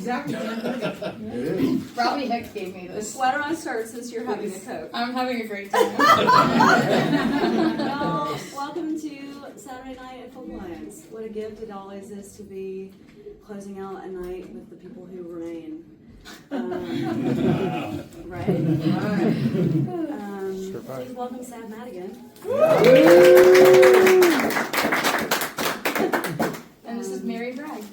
exactly what It is. Robbie Hicks gave me this. Why don't I start since you're having a Coke? I'm having a great time. Well, welcome to Saturday night at Full Alliance. What a gift it always is to be closing out a night with the people who remain. Right? Please welcome Sav Madigan. And this is Mary Bragg.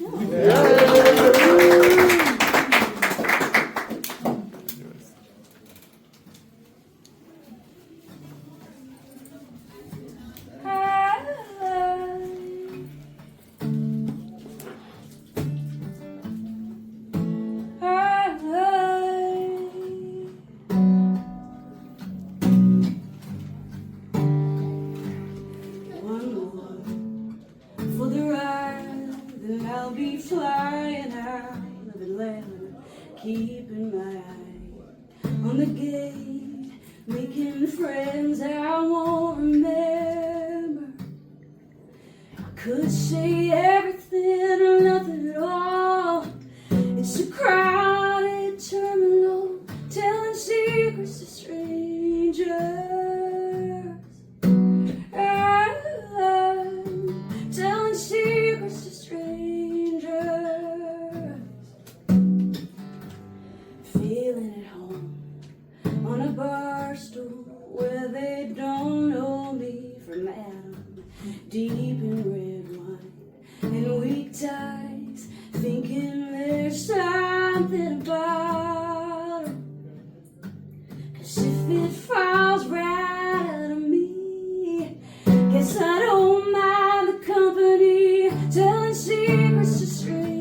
Keeping my eye on the gate, making friends I won't remember. I could say everything or nothing at all. It's a crowded terminal, telling secrets to strangers. Telling secrets to strangers. Feeling at home on a bar stool where they don't know me from Adam, deep in red wine and weak ties, thinking there's something about it. 'Cause if it falls right out of me, guess I don't mind the company, telling secrets to strangers.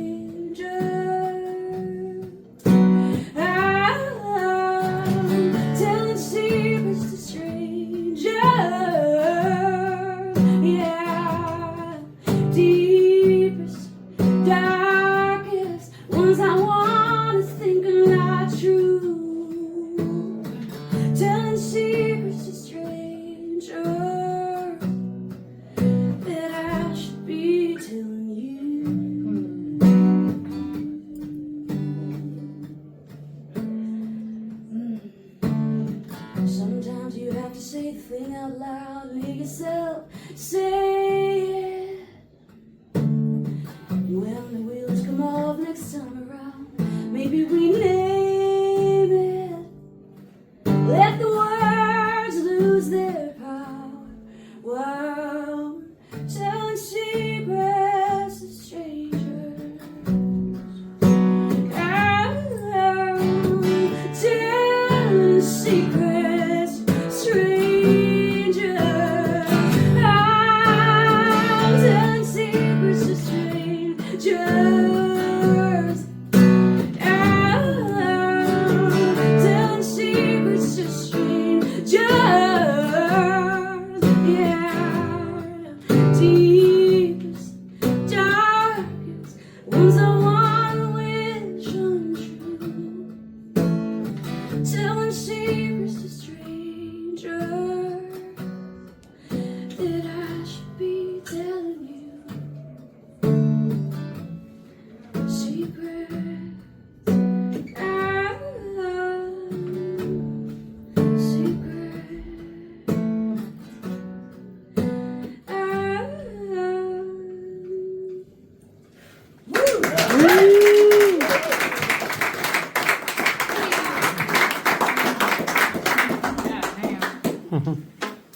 Sometimes you have to say the thing out loud, make yourself say it. And when the wheels come off next time around, maybe we name it. Let the words lose their power while telling secrets to strangers. Telling secrets. Strangers, I'm telling secrets to strangers. I'm telling secrets to strangers. Yeah, deepest, darkest ones I wanna wish untrue. Telling secrets to strangers that I should be telling you. Secrets.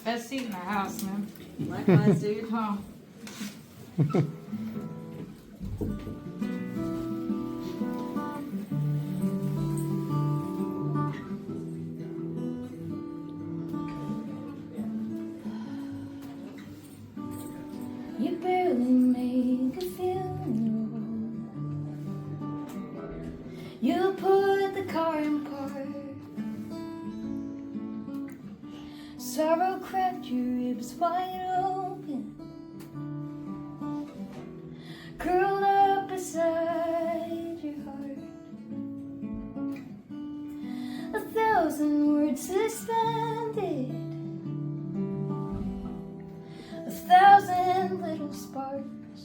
Best seat in the house, man. Likewise, dude. Huh. You barely make a funeral. You put the car in park. Sorrow cracked your ribs wide open, curled up beside your heart. 1,000 words suspended, 1,000 little sparks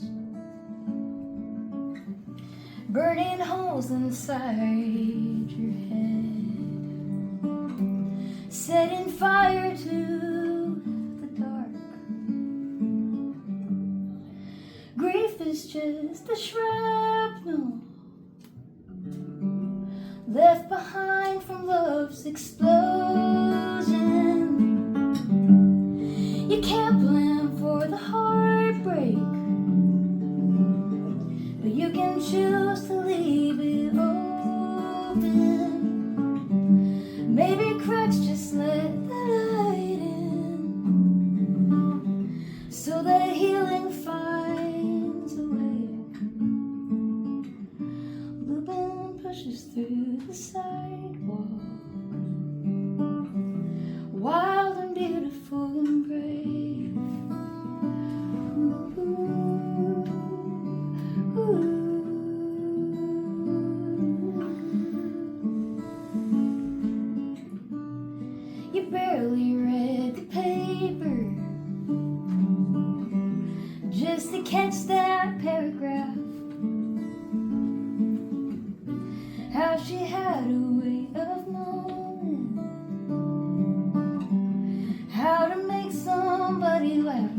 burning holes inside your head, setting fire to the dark. Grief is just a shrapnel left behind from love's explosion. You can't plan for the heartbreak, but you can choose to leave it open. Maybe cracks just let the light in, so that healing finds a way. Lupine pushes through the sidewalk, wild and beautiful and brave. You barely read the paper just to catch that paragraph. How she had a way of knowing how to make somebody laugh.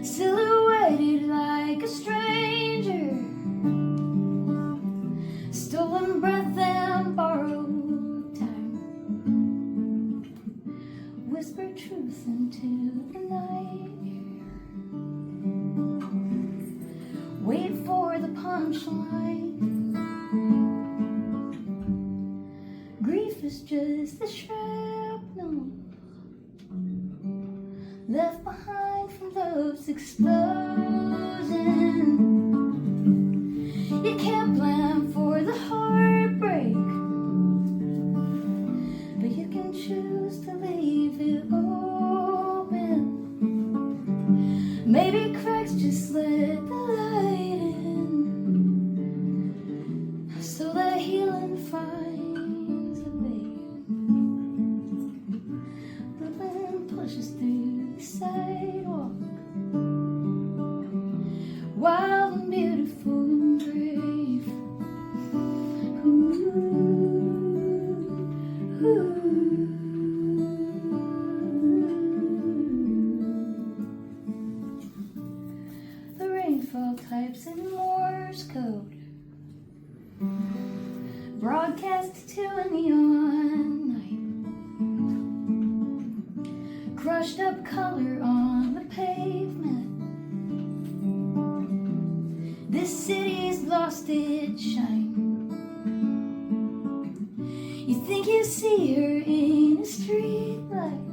Silhouetted like a stranger, stolen breath and borrowed time, whisper truth into the night. Wait for the punchline. Grief is just a shrapnel left behind from love's explosion. You can't plan for the heartbreak, but you can choose to leave it open. Maybe cracks just let the light in, so that healing finds a way. The wind pushes through the sidewalk, wild and beautiful and brave. Ooh, ooh. The rainfall types in Morse code, broadcast to a neon night, crushed up color on the pavement. This city's lost its shine. You think you see her in a street light,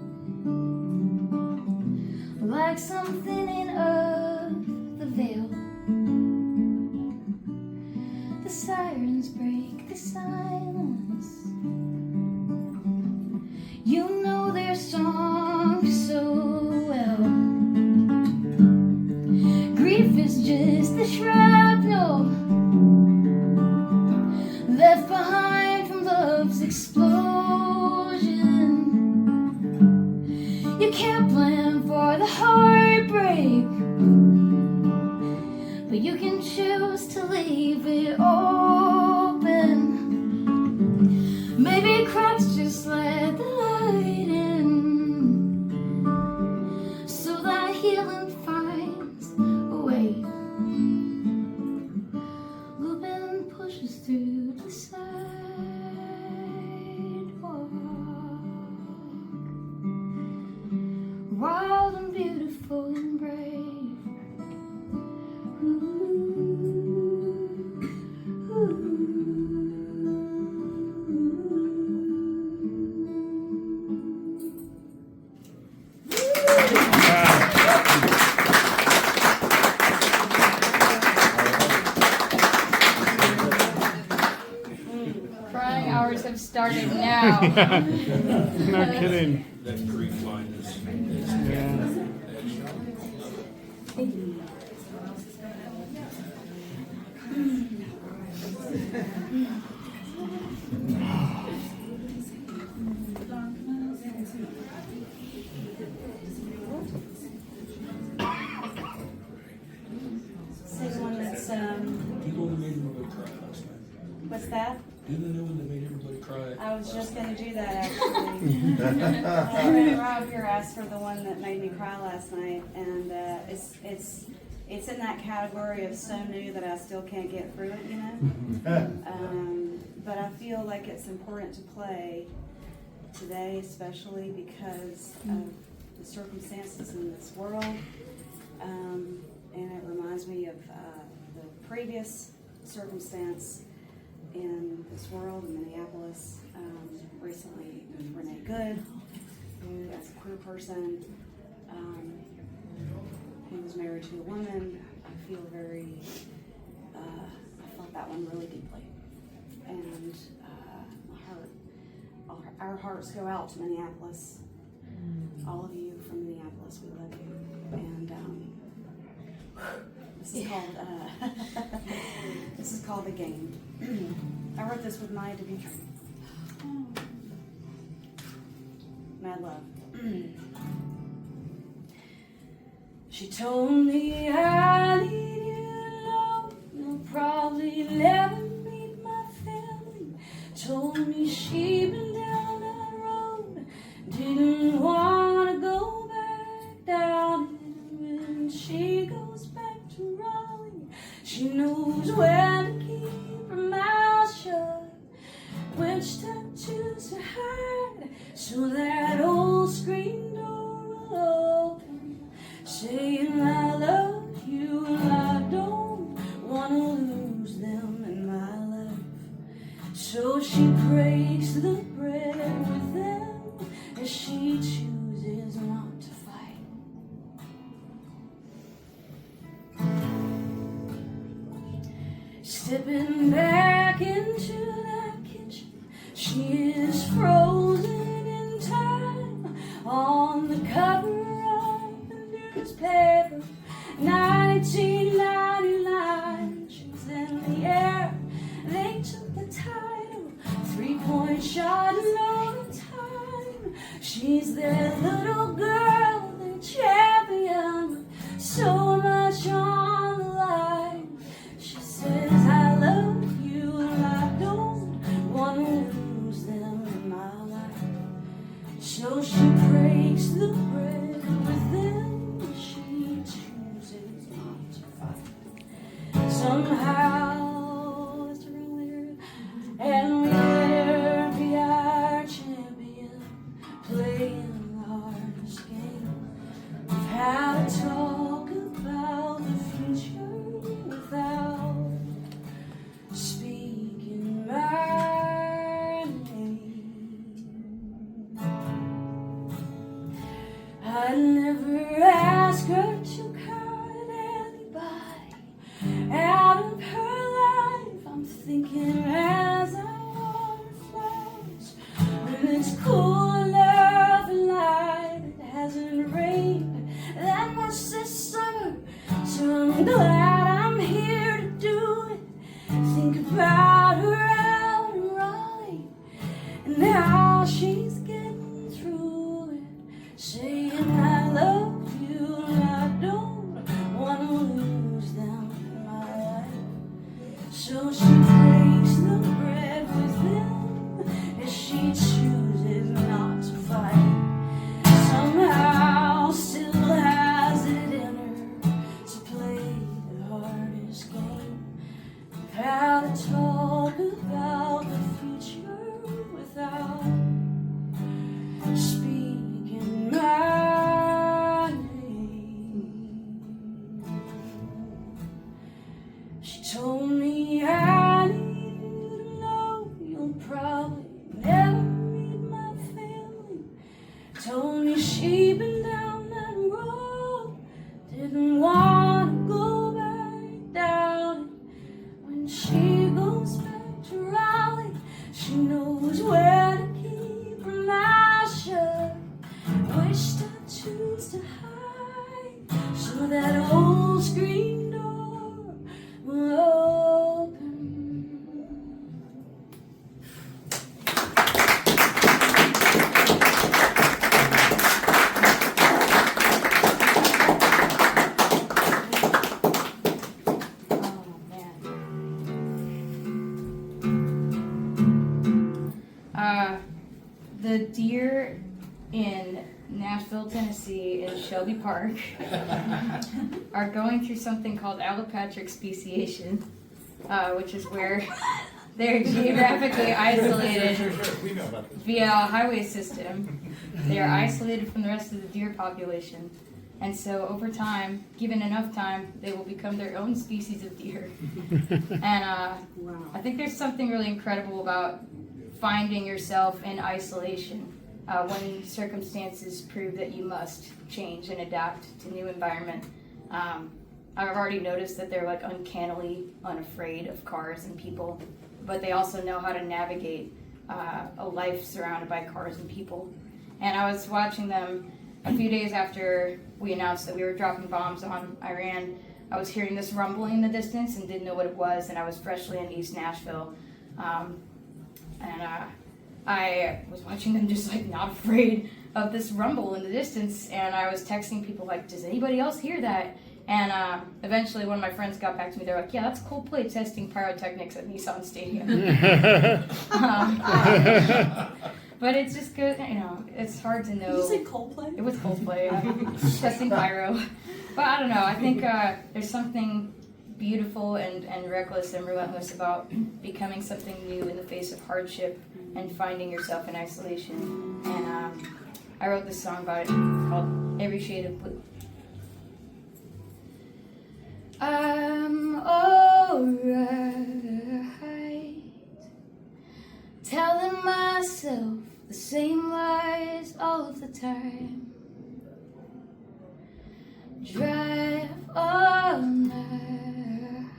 like some thinning of the veil. The sirens break the silence. You know their song so well. Grief is just the shrapnel left behind from love's explosion. You can't plan for the heartbreak, but you can choose to leave it open. Maybe cracks just let the light in, so that healing finds a way. Lupine pushes through the sidewalk, wild and beautiful and brave. Crying hours have started now. No kidding. That grief line is. Yeah. Say one What's that? Do the new one that made everybody cry. I was just gonna do that actually. My friend Rob here asked for the one that made me cry last night, and it's in that category of so new that I still can't get through it, you know. But I feel like it's important to play today, especially because of the circumstances in this world, and it reminds me of the previous circumstance in this world in Minneapolis, recently with Renee Good, who as a queer person, who was married to a woman. I feel very, I felt that one really deeply. And our hearts go out to Minneapolis. All of you from Minneapolis, we love you. And this is called The Game. I wrote this with Maya DeVitri. Mad love. She told me I need you to know you'll probably never meet my family. Told me she'd been down that road, didn't want to go back down it. When she goes back to Raleigh, she knows where to keep her mouth shut, which tattoos to hide, so that old screen door will open, saying I love you and I don't want to lose them in my life. So she breaks the bread with them as she chooses not to fight. Stepping back into that kitchen, she is frozen in time on the cover of the newspaper. 1999, she's in the air. They took the title, 3-point shot in overtime. She's their little girl, their champion, with so much on the line. She says, I love you and I don't want to lose them in my life. So she breaks the bread with them, she chooses not to fight. Somehow it's earlier, and we let her be our champion, playing the hardest game. We've had to talk about the future without speaking my name. I never asked her to cut anybody out of her life. I'm thinking as I water flowers, when it's cool enough and light. It hasn't rained that much this summer, so I'm glad I'm here to do it. Think about her out in Raleigh and how she's getting through it, saying I love you and I don't want to lose them in my life. So she breaks the bread with them as she chooses not to fight. Somehow still has it in her to play the hardest game. We've had to talk about the future without speaking my name. She told me I need you to know you'll probably never meet my family. Told me she'd been down that road, didn't want to go back down it. When she goes back to Raleigh, she knows where to keep her mouth shut, which tattoos to hide, so that old screen door will open. the deer in Nashville, Tennessee, in Shelby Park, are going through something called allopatric speciation, which is where they're geographically isolated via a highway system. They are isolated from the rest of the deer population. And so over time, given enough time, they will become their own species of deer. And I think there's something really incredible about finding yourself in isolation when circumstances prove that you must change and adapt to new environment. I've already noticed that they're like uncannily unafraid of cars and people, but they also know how to navigate a life surrounded by cars and people. And I was watching them a few days after we announced that we were dropping bombs on Iran. I was hearing this rumbling in the distance and didn't know what it was, and I was freshly in East Nashville. I was watching them just like not afraid of this rumble in the distance, and I was texting people like, does anybody else hear that? And eventually one of my friends got back to me. They're like, yeah, that's Coldplay testing pyrotechnics at Nissan Stadium. But it's just good, you know, it's hard to know. Did you say Coldplay? It was Coldplay, testing pyro. But I don't know, I think there's something beautiful and reckless and relentless about becoming something new in the face of hardship and finding yourself in isolation. And I wrote this song about it called Every Shade of Blue. I'm alright, telling myself the same lies all of the time. Drive all night,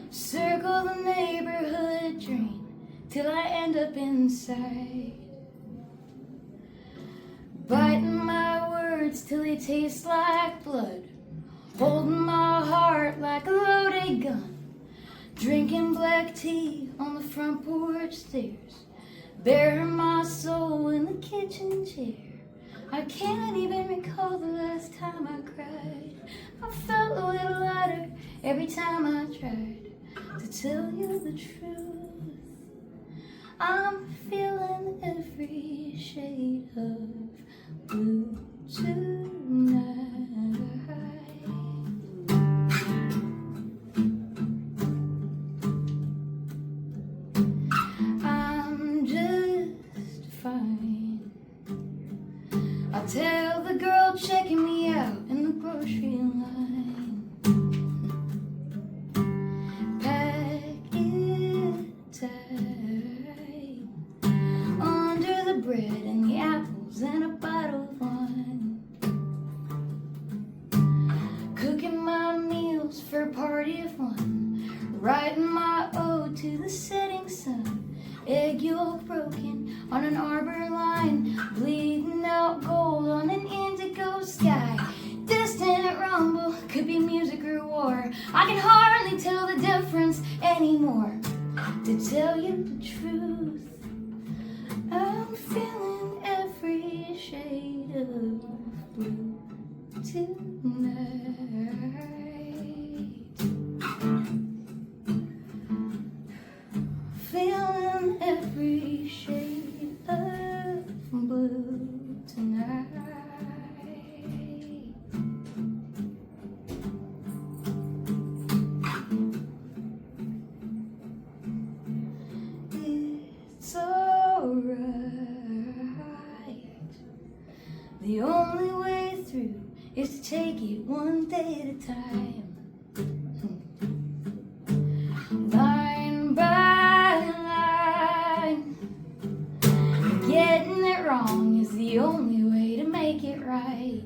circle the neighborhood drain till I end up inside, biting my words till they taste like blood, holding my heart like a loaded gun, drinking black tea on the front porch stairs, burying my soul in the kitchen chair. I can't even recall the last time I cried. I felt a little lighter every time I tried to tell you the truth. I'm feeling every shade of blue tonight. I'll tell the girl checking me out in the grocery line, pack it tight, under the bread and the apples and a bottle of wine, cooking my meals for a party of one, writing my ode to the setting sun, egg yolk broken on an arbor line, bleeding out gold on an indigo sky. Distant rumble could be music or war. I can hardly tell the difference anymore. To tell you the truth, I'm feeling every shade of blue tonight. Feeling every shade of blue tonight. It's alright. The only way through is to take it one day at a time. Line by line. Getting it wrong is the only way to make it right.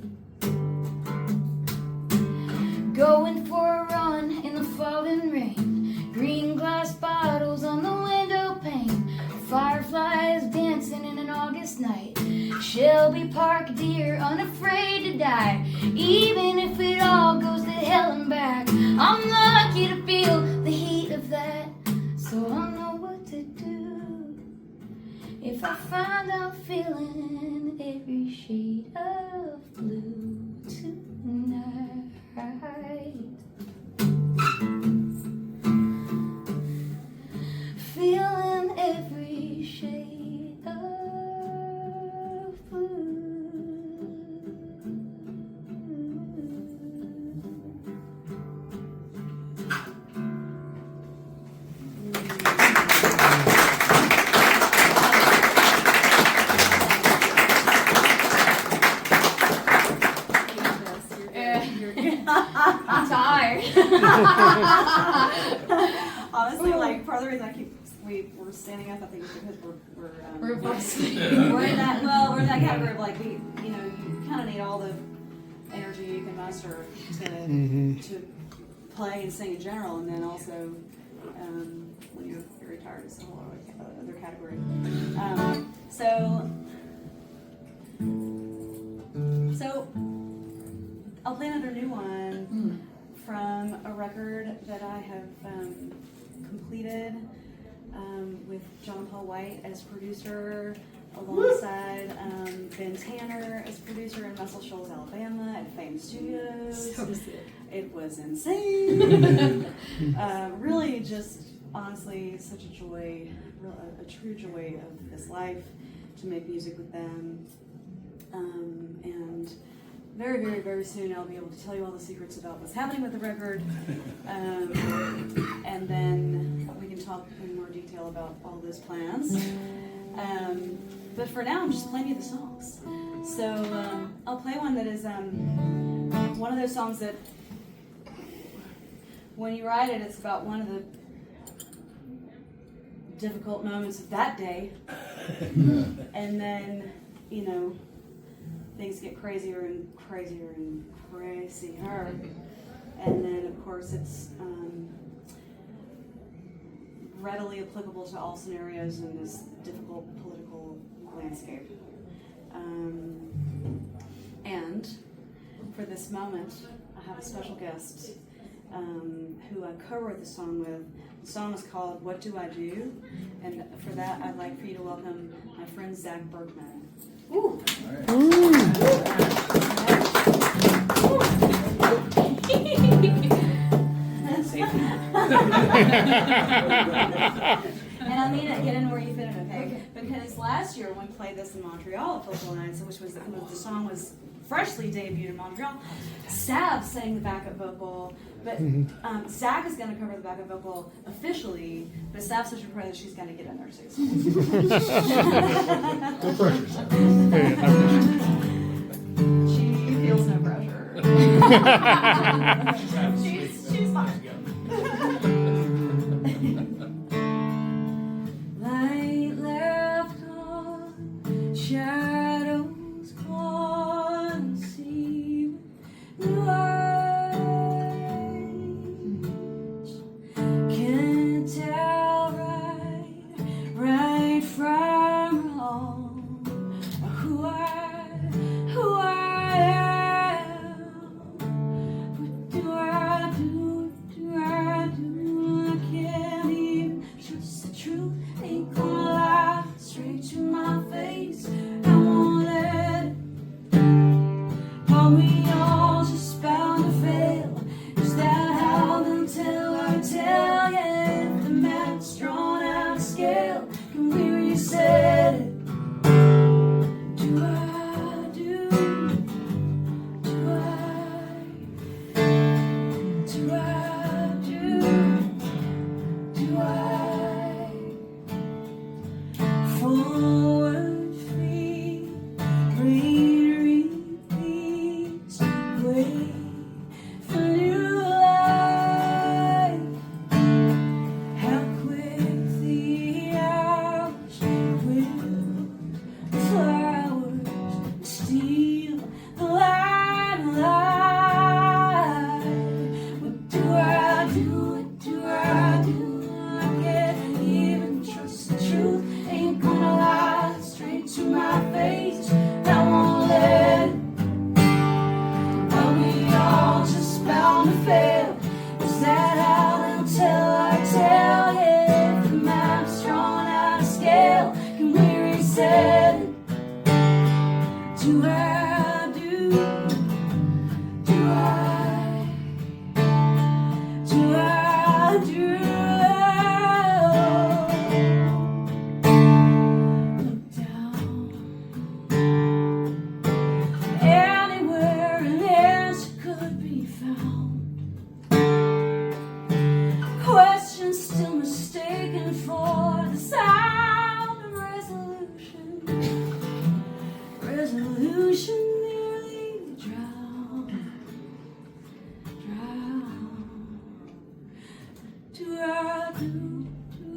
Going for a run in the falling rain, green glass bottles on the window pane, fireflies dancing in an August night, Shelby Park deer unafraid to die. Even if it all goes to hell and back, I'm lucky to feel the heat of that, so I know what to do if I find I'm feeling every shade of blue tonight. Feeling every shade of I'm tired. Honestly, like part of the reason we're standing up, I think, is because We're both we're in that we're in that category of like you kind of need all the energy you can muster to play and sing in general, and then also when you're very tired, it's a whole other category. So I'll play another new one from a record that I have completed with John Paul White as producer, alongside Ben Tanner as producer in Muscle Shoals, Alabama at Fame Studios. So sick. It was insane. Really, just honestly, such a joy, a true joy of this life to make music with them. And very, very, very soon I'll be able to tell you all the secrets about what's happening with the record. And then we can talk in more detail about all those plans. But for now, I'm just playing you the songs. So I'll play one that is one of those songs that when you write it, it's about one of the difficult moments of that day. And then, things get crazier and crazier and crazier. And then, of course, it's readily applicable to all scenarios in this difficult political landscape. And for this moment, I have a special guest who I co-wrote the song with. The song is called What Do I Do? And for that, I'd like for you to welcome my friend Zach Berkman. Ooh. And I mean it, get in where you fit in, okay? Because last year when we played this in Montreal at Focal Nights, which was the song was freshly debuted in Montreal, Sav sang the backup vocal, but Zach is going to cover the backup vocal officially, but Sav's such a pro that she's going to get in there too. No pressure, Sam. She feels no pressure. She's fine. Light left on, shadows conceal the eyes. Can't tell right from wrong. Who I am. What do I do? Do I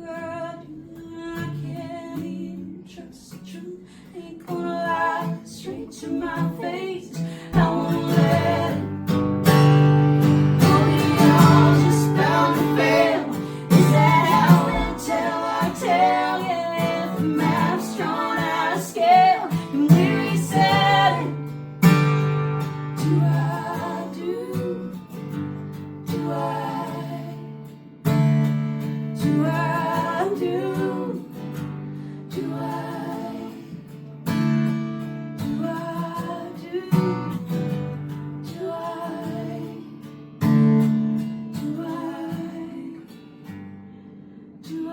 I can't even trust the truth. Ain't gonna lie straight to my face. I won't let it. Only all just bound to fail. Is that how until I tell you if the map's drawn out of scale and we're reset? Do I do? Do I? Do I do? Do I? Do I do? Do I? Do I? Do I?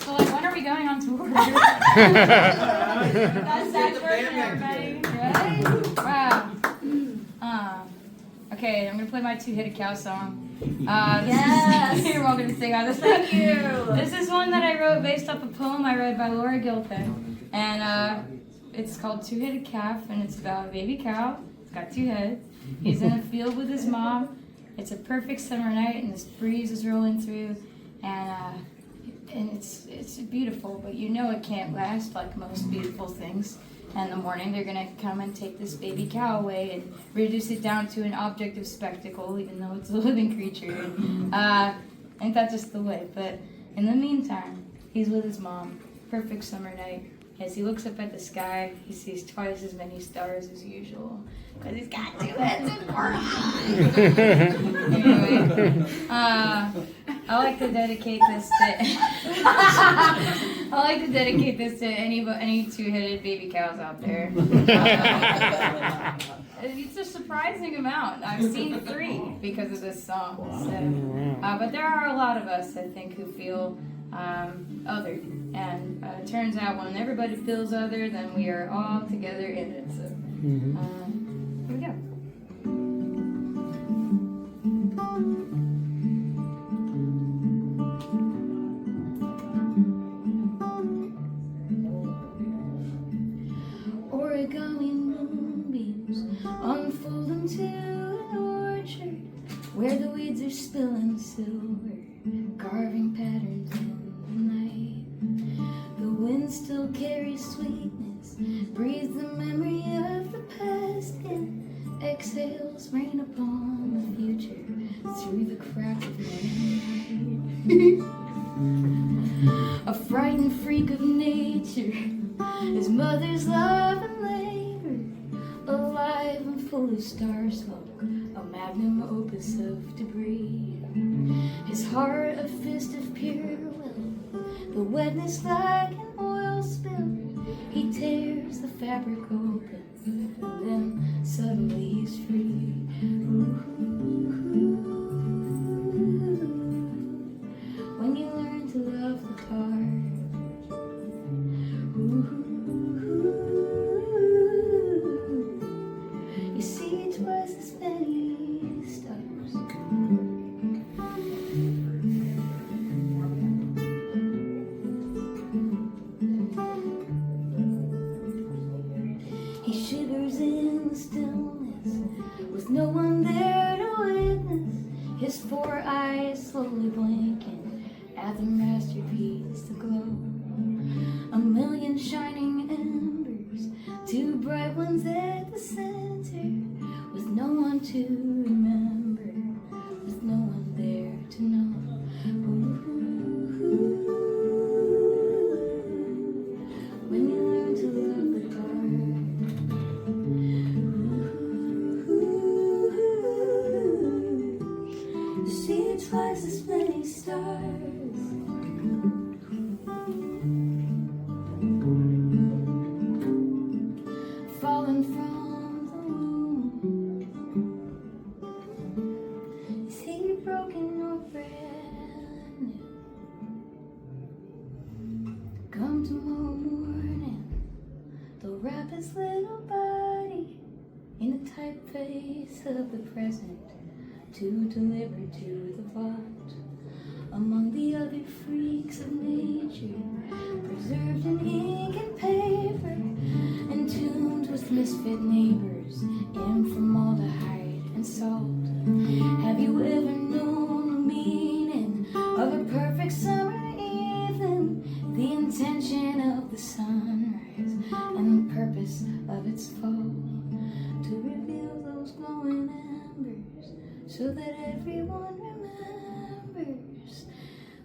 So, like, when are we going on tour? That's that version, everybody. Right? Wow. Okay, I'm gonna play my two-headed cow song. Yes. You're welcome to sing on this. Thank you. This is one that I wrote based off a poem I read by Laura Gilpin, and it's called Two-Headed Calf, and it's about a baby cow. It's got two heads. He's in a field with his mom. It's a perfect summer night, and this breeze is rolling through, and it's beautiful, but you know it can't last like most beautiful things. And in the morning, they're gonna come and take this baby cow away and reduce it down to an object of spectacle, even though it's a living creature. Ain't that just the way? But in the meantime, he's with his mom. Perfect summer night. As he looks up at the sky, he sees twice as many stars as usual. Because he's got two heads and four eyes. Anyway, I like to dedicate this to any two-headed baby cows out there. It's a surprising amount. I've seen 3 because of this song. So, but there are a lot of us, I think, who feel othered. And it turns out when everybody feels othered, then we are all together in it. So, here we go. Origami moonbeams unfold into an orchard where the weeds are spilling silver, carving patterns in the night. The wind still carries sweetness, breathes the memory of the past, and exhales rain upon the future through the crack of moonlight. A frightened freak of nature, his mother's love and labor, alive and full of star smoke, a magnum opus of debris. His heart a fist of pure will, the wetness like an oil spill. He tears the fabric open, and then suddenly he's free. When you learn to love the dark, you see twice as many stars. He shivers in the stillness with no one there to witness, his 4 eyes slowly blinking at the masterpiece aglow. A million shining embers, 2 bright ones at the center, with no one to remember, with no one there to know. When you learn to love the dark, you see twice as many stars. Fallen from the moon, is he broken or brand new? Come tomorrow morning, they'll wrap his little body in the typeface of the present to deliver to the vault. Among the other freaks of nature, preserved in ink and paper, this fall to reveal those glowing embers so that everyone remembers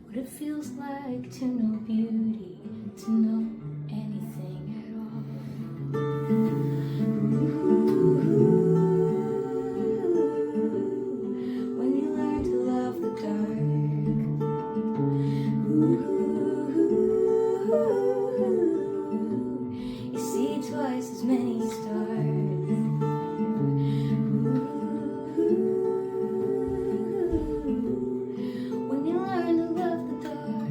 what it feels like to know beauty, to know anything at all. When you learn to love the dark, you see twice as many stars. When you learn to love the dark,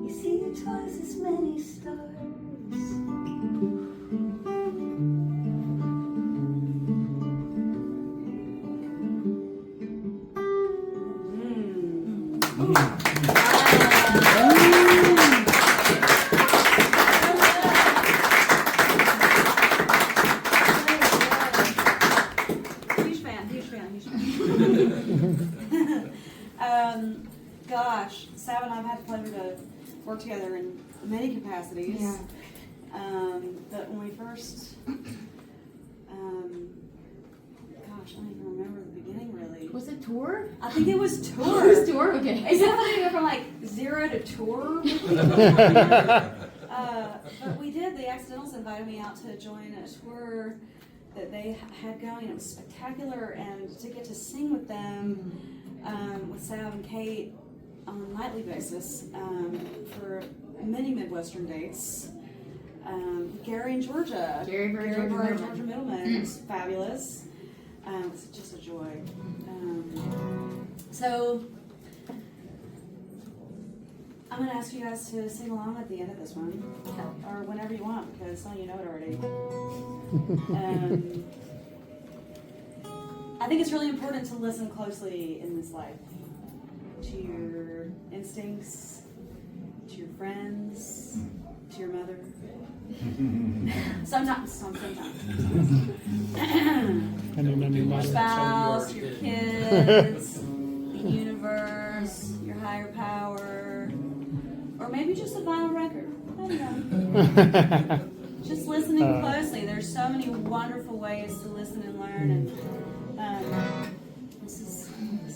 you see twice as many stars. Huge fan. Gosh, Sav and I have had the pleasure to work together in many capacities. Yeah. But when we first, gosh, I don't even remember the beginning really. Was it tour? I think it was It tour. was tour? Okay. Is that funny to go from like 0 to tour? But we did. The Accidentals invited me out to join a tour that they had going. It was spectacular, and to get to sing with them, with Sav and Kate on a nightly basis for many Midwestern dates. Gary in Georgia. Gary Georgia Middleman. Middleman. It was fabulous. It was just a joy. So I'm going to ask you guys to sing along at the end of this one, or whenever you want, because some of you know it already. I think it's really important to listen closely in this life to your instincts, to your friends, to your mother. Sometimes. Your spouse, your kids, the universe, your higher power, or maybe just a vinyl record. I don't know. Just listening closely. There's so many wonderful ways to listen and learn, and this is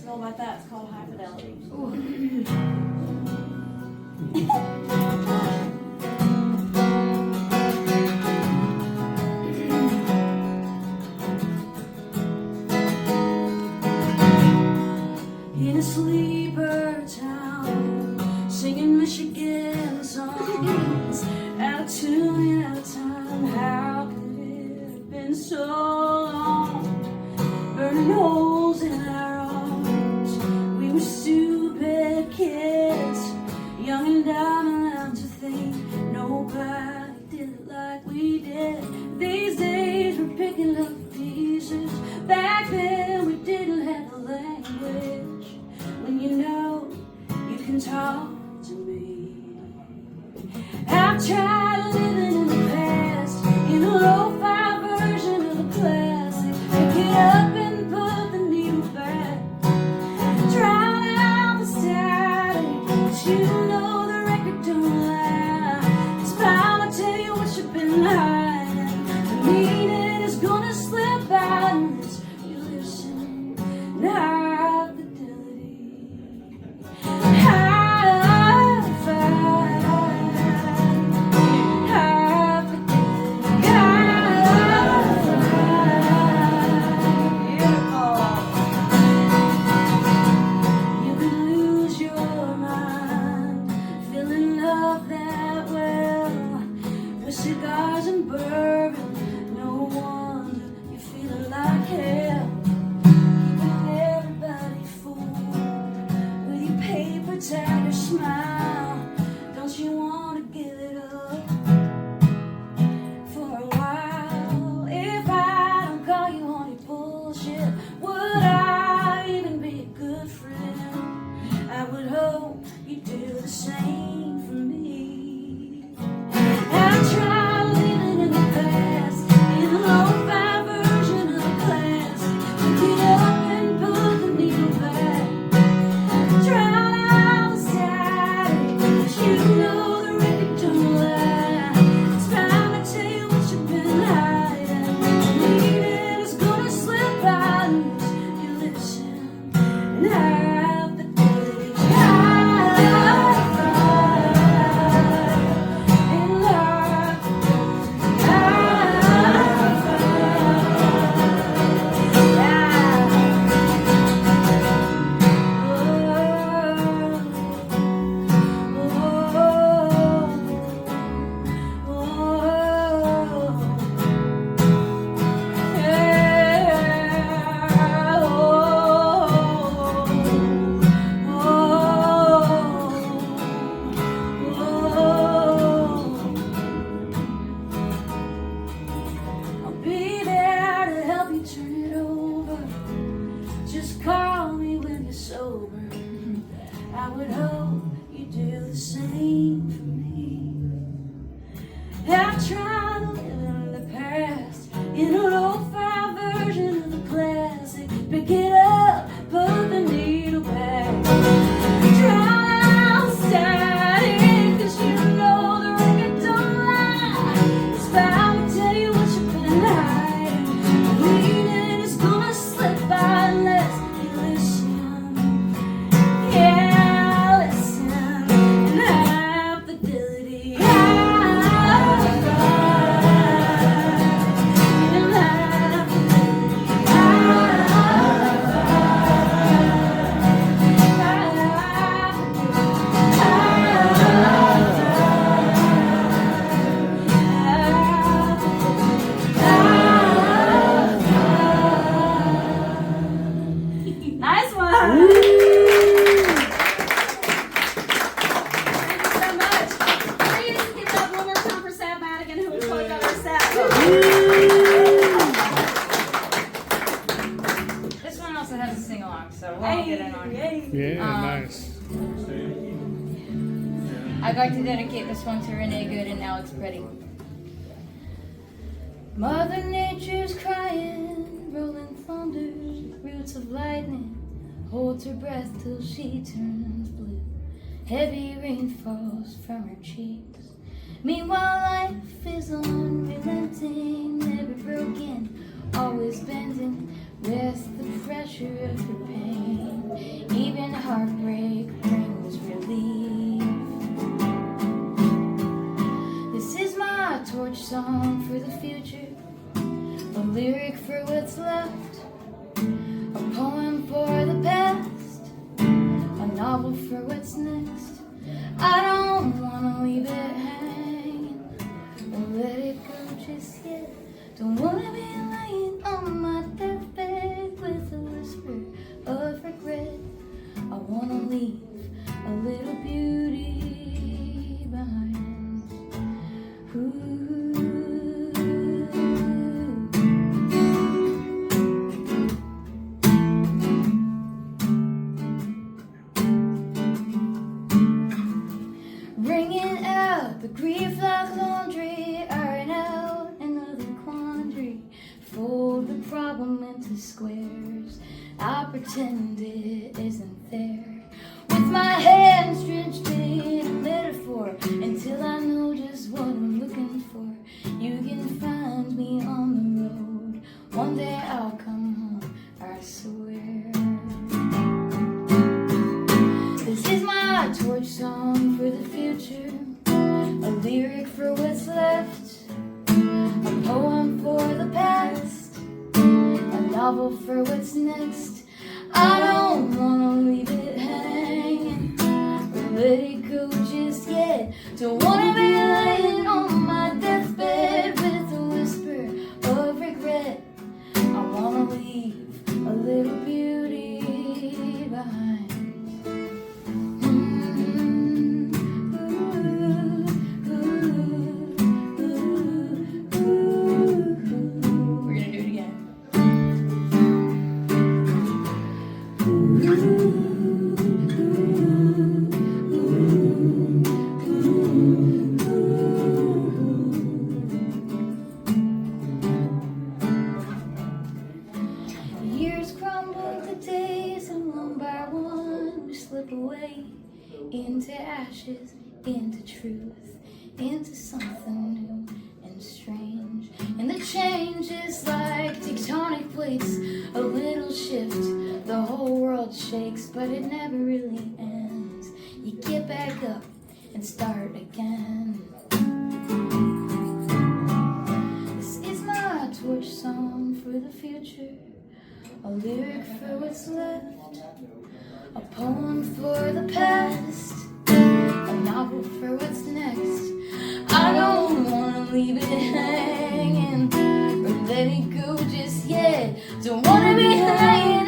all about that. It's called High Fidelity. In a sleeper town, singing Michigan songs, out of tune, out of time. How could it have been so long? Burning holes in our arms. We were stupid kids, young and dumb enough to think nobody did it like we did. These days we're picking up pieces. Back then we didn't have the language. When you know you can talk to me. I've tried living in the past, in a lo-fi version of the classic. Pick it up and put the needle back. Drown out the static, but you know the record don't lie. It's bound to tell you what you've been hiding. The meaning is gonna slip out unless you listen. High fidelity. High fidelity. Beautiful. You can lose your mind, feeling love that well, with cigars and bourbon. No wonder you're feeling like hell. Keeping everybody fooled with your paper tiger smile. Don't you want to give it up for a while? If I don't call you on your bullshit, would I even be a good friend? I would hope you'd do the same for me. I tried living in the past, in a lo-fi version of the classic. Pick it up and put the needle back. Drown out the static, but you and have the day. Just call me when you're sober. I would hope you do the same for me. I've tried to live in the past, in an old-file version of the classic. Pick it up, put the needle back. Drown out static, 'cause you know the record don't lie. It's about to tell you what you've been hiding. Bleeding is gonna slip by unless you listen. Yeah, listen. And have fidelity. Nice one. Thank you so much. Please give it up one more time for Sav Madigan, who will close out our set. This one also has a sing along, so we'll all get in on it. Yeah, nice. I'd like to dedicate this one to Renee Good and Alex Pretty. Mother Nature's crying, rolling thunder, roots of lightning, holds her breath till she turns blue. Heavy rain falls from her cheeks. Meanwhile, life is unrelenting, never broken, always bending with the pressure of her pain. Even heartbreak brings relief. This is my torch song for the future, a lyric for what's left, a poem for the past, a novel for what's next. I don't wanna leave it hanging or let it go just yet. Don't wanna be lying on my deathbed with a whisper of regret. I wanna leave a little beauty behind. Ooh. Bringing out the grief like laundry, iron out another quandary. Fold the problem into squares, I pretend it isn't there. With my hands drenched in a metaphor, until I know just what I'm looking for. You can find me on the road, one day I'll come home, I swear. This is my torch song for the future, a lyric for what's left, a poem for the past, a novel for what's next. I don't wanna leave it hanging or let it go just yet. Don't wanna be lying on my deathbed with a whisper of regret. I wanna leave a little beauty behind. We're gonna do it again. Years crumble to days, and one by one we slip away into ashes, into truth, into something new and strange. And the change is like tectonic plates, a little shift, The whole world shakes, but it never really ends. You get back up and start again. This is my torch song for the future, a lyric for what's left, a poem for the past, a novel for what's next. I don't wanna leave it hanging or let it go just yet. Don't wanna be hanging